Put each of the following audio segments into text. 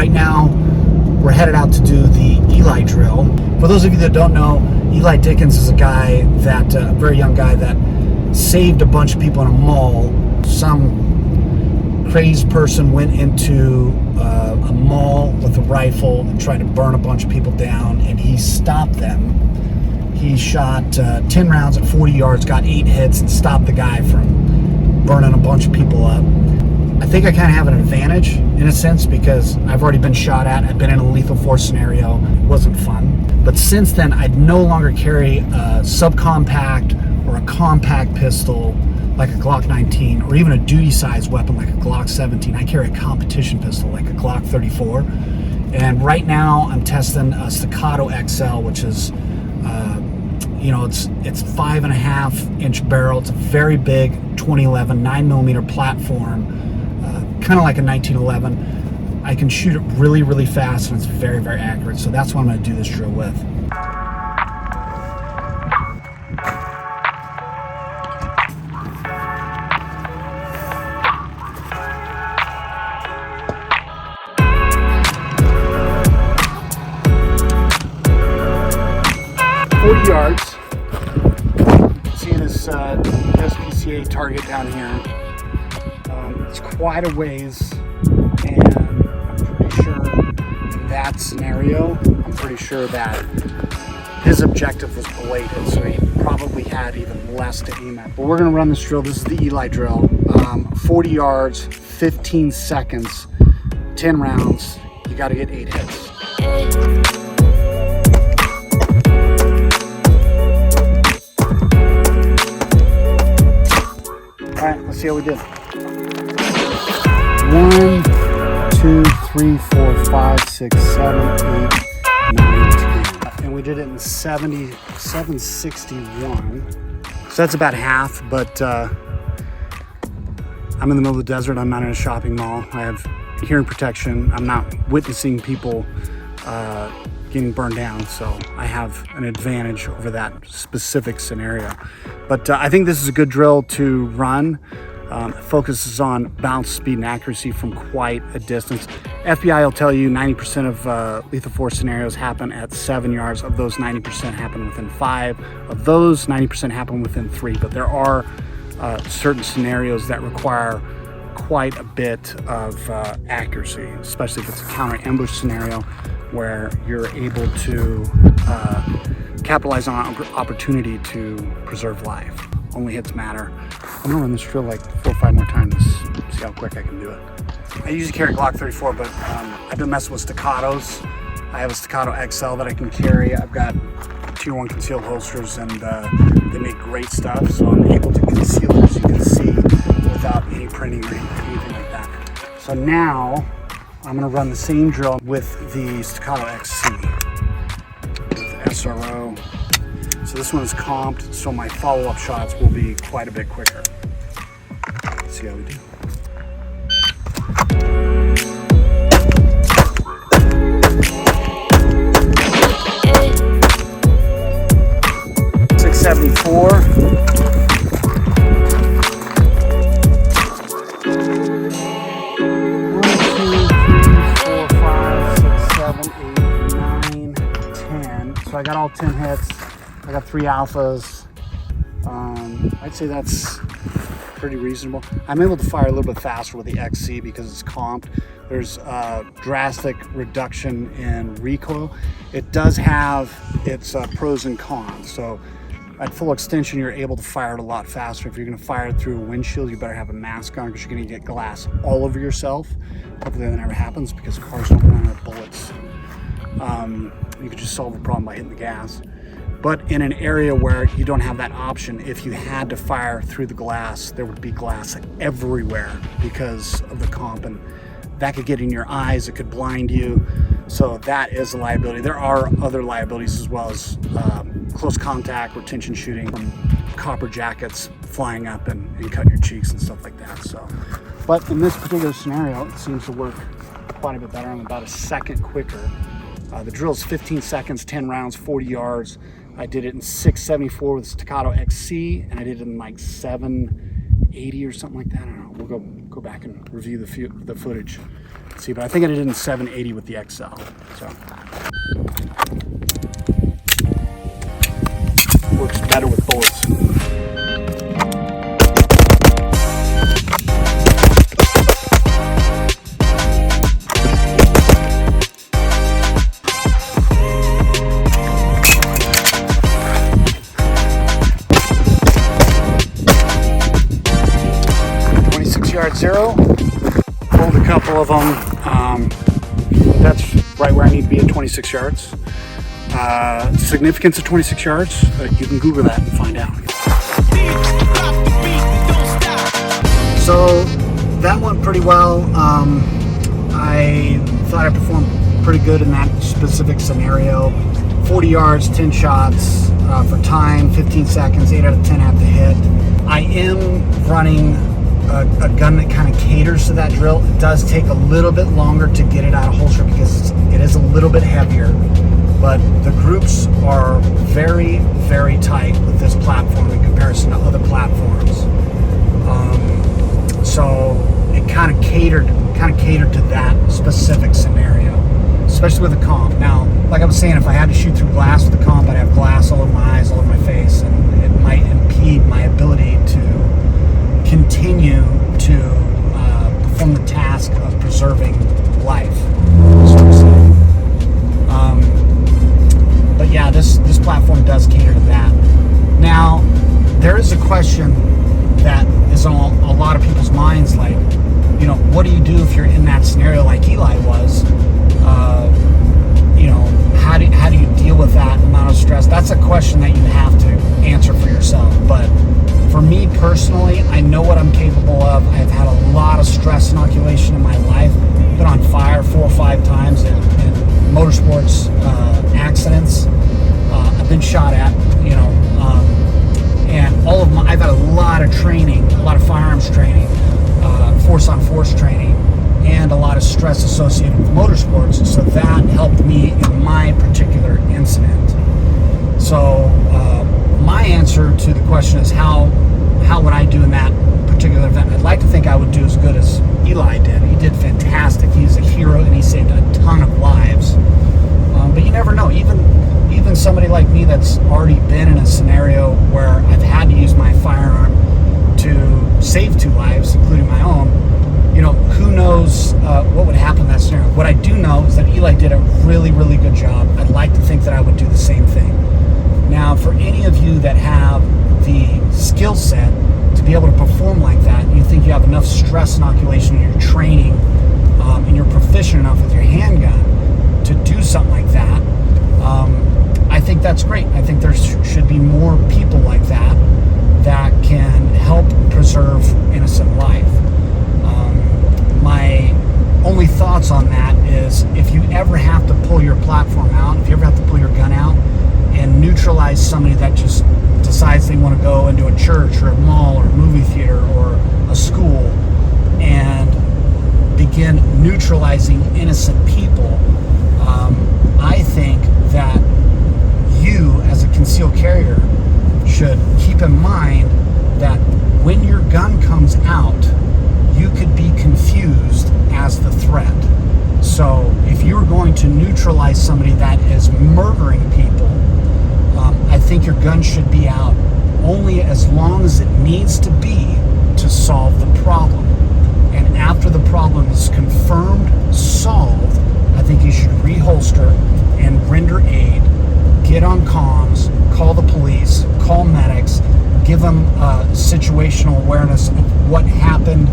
right now we're headed out to do the Eli Drill. For those of you that don't know, Eli Dickens is a guy that, a very young guy that saved a bunch of people in a mall. Some crazed person went into a mall with a rifle and tried to burn a bunch of people down, and he stopped them. He shot 10 rounds at 40 yards, got 8 hits, and stopped the guy from burning a bunch of people up. I think I kind of have an advantage in a sense because I've already been shot at. I've been in a lethal force scenario. It wasn't fun. But since then, I'd no longer carry a subcompact or a compact pistol like a Glock 19 or even a duty-sized weapon like a Glock 17. I carry a competition pistol like a Glock 34. And right now, I'm testing a Staccato XL, which is it's 5.5-inch barrel. It's a very big 2011 9mm platform, kind of like a 1911. I can shoot it really, really fast, and it's very, very accurate. So that's what I'm going to do this drill with. Yards. You can see this SPCA target down here. It's quite a ways, and I'm pretty sure in that scenario, I'm pretty sure that his objective was belated, so he probably had even less to aim at. But we're going to run this drill. This is the Eli Drill. 40 yards, 15 seconds, 10 rounds. You got to get 8 hits. Alright, let's see how we did. 1, 2, 3, 4, 5, 6, 7, 8, 9, 10. And we did it in 77.61. So that's about half, but I'm in the middle of the desert. I'm not in a shopping mall. I have hearing protection. I'm not witnessing people getting burned down, so I have an advantage over that specific scenario. But I think this is a good drill to run. It focuses on bounce, speed, and accuracy from quite a distance. FBI will tell you 90% of lethal force scenarios happen at 7 yards. Of those, 90% happen within 5. Of those, 90% happen within 3. But there are certain scenarios that require quite a bit of accuracy, especially if it's a counter ambush scenario where you're able to capitalize on an opportunity to preserve life. Only hits matter. I'm gonna run this drill like 4 or 5 more times, see how quick I can do it. I usually carry a Glock 34, but I've been messing with staccatos. I have a Staccato XL that I can carry. I've got Tier 1 concealed holsters, and they make great stuff, so I'm able to conceal it, as you can see, without any printing or anything like that. So now, I'm going to run the same drill with the Staccato XC with SRO. So this one is comped, so my follow-up shots will be quite a bit quicker. Let's see how we do. .74. So I got all 10 hits. I got 3 alphas. I'd say that's pretty reasonable. I'm able to fire a little bit faster with the XC because it's comped. There's a drastic reduction in recoil. It does have its pros and cons. So at full extension, you're able to fire it a lot faster. If you're going to fire it through a windshield, you better have a mask on because you're going to get glass all over yourself. Hopefully that never happens because cars don't run out of bullets. You could just solve the problem by hitting the gas. But in an area where you don't have that option, if you had to fire through the glass, there would be glass everywhere because of the comp, and that could get in your eyes, it could blind you. So that is a liability. There are other liabilities as well, as close contact, retention shooting from copper jackets flying up and cutting your cheeks and stuff like that. So, but in this particular scenario, it seems to work quite a bit better. I'm about a second quicker. The drill is 15 seconds, 10 rounds, 40 yards. I did it in 674 with Staccato XC, and I did it in like 780 or something like that. I don't know. We'll go back and review the footage. Let's see, but I think I did it in 780 with the XL. So works better with bullets. Yard zero, pulled a couple of them. That's right where I need to be at 26 yards. Significance of 26 yards, you can Google that and find out. So that went pretty well. I thought I performed pretty good in that specific scenario. 40 yards, 10 shots for time, 15 seconds, 8 out of 10 have to hit. I am running a gun that kind of caters to that drill. It does take a little bit longer to get it out of holster because it is a little bit heavier, but the groups are very, very tight with this platform in comparison to other platforms. So it kind of catered to that specific scenario, especially with a comp. Now, like I was saying, if I had to shoot through glass with a comp, I'd have glass all over my eyes, all over my face, and it might impede my ability to continue to perform the task of preserving life, so to say. But yeah, this platform does cater to that. Now, there is a question that is on a lot of people's minds, like, you know, what do you do if you're in that scenario like Eli was? You know, how do you deal with that amount of stress? That's a question that you have to answer for yourself. But for me personally, I know what I'm capable of. I've had a lot of stress inoculation in my life. Been on fire 4 or 5 times in motorsports accidents. I've been shot at, you know, and all of I've had a lot of training, a lot of firearms training, force-on-force training, and a lot of stress associated with motorsports. So that helped me in my particular incident. So my answer to the question is how would I do in that particular event? I'd like to think I would do as good as Eli did. He did fantastic. He's a hero and he saved a ton of lives. But you never know. Even somebody like me that's already been in a scenario where I've had to use my firearm to save 2 lives, including my own, you know, who knows what would happen in that scenario. What I do know is that Eli did a really, really good job. I'd like to think that I would do the same thing. Now, for any of you that have the skill set to be able to perform like that, you think you have enough stress inoculation in your training, and you're proficient enough with your handgun to do something like that, I think that's great. I think there should be more people like that that can help preserve innocent life. My only thoughts on that is if you ever have to pull your platform out, if you ever have to pull your gun out and neutralize somebody that just decides they want to go into a church or a mall or a movie theater or a school and begin neutralizing innocent people, I think that you as a concealed carrier should keep in mind that when your gun comes out, you could be confused as the threat. So if you're going to neutralize somebody that is murdering people, I think your gun should be out only as long as it needs to be to solve the problem. And after the problem is confirmed, solved, I think you should reholster and render aid, get on comms, call the police, call medics, give them situational awareness of what happened,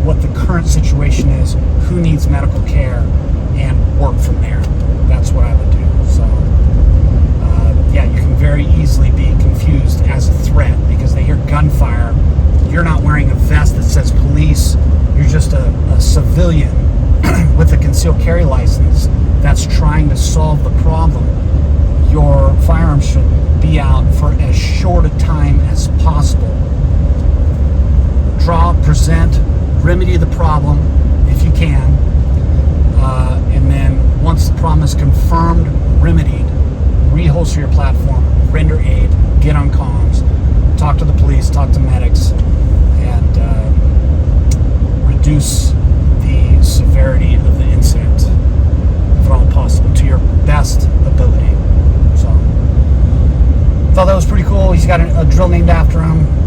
what the current situation is, who needs medical care, and work from there. That's what I would do. So, yeah, you can very easily be confused as a threat because they hear gunfire. You're not wearing a vest that says police. You're just a civilian with a concealed carry license that's trying to solve the problem. Your firearm should be out for as short a time as possible. Draw, present, remedy the problem if you can, and then once the problem is confirmed, remedied, reholster your platform, render aid, get on comms, talk to the police, talk to medics, and reduce the severity of the incident, if at all possible, to your best ability. So, thought that was pretty cool. He's got a drill named after him.